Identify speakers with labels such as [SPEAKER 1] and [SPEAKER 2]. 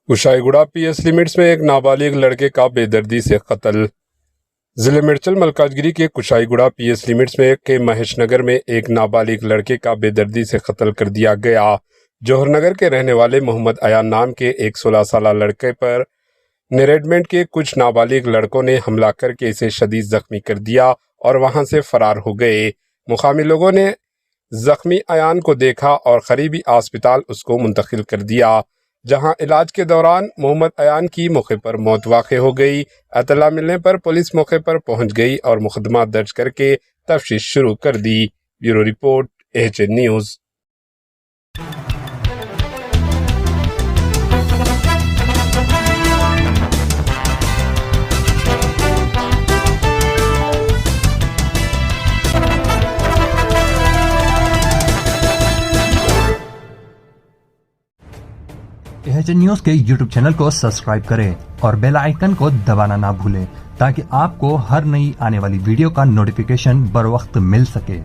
[SPEAKER 1] Kushaiguda PS limits में एक नाबालिग लड़के का बेदर्दी से कत्ल। जिले मिर्चल मलकाजगिरी के कुशाईगुड़ा पीएस लिमिट्स में के महेशनगर में एक नाबालिग लड़के का बेदर्दी से कत्ल कर दिया गया। जौहरनगर के रहने वाले मोहम्मद अयान नाम के एक 16 साल लड़के पर नेरेडमेंट के कुछ नाबालिग लड़कों ने हमला करके इसे शदीद जख्मी कर दिया और वहां से फरार हो गए। मुकामी लोगों ने जख्मी अयान को देखा और करीबी अस्पताल उसको मुंतकिल कर दिया, जहां इलाज के दौरान मोहम्मद अयान की मौके पर मौत वाक़ई हो गई। इत्तला मिलने पर पुलिस मौके पर पहुंच गई और मुकदमा दर्ज करके तफ्तीश शुरू कर दी। Bureau report, AHN news.
[SPEAKER 2] AHN news के YouTube चैनल को सब्सक्राइब करें और बेल आइकन को दबाना ना भूलें ताकि आपको हर नई आने वाली वीडियो का नोटिफिकेशन बर वक्त मिल सके।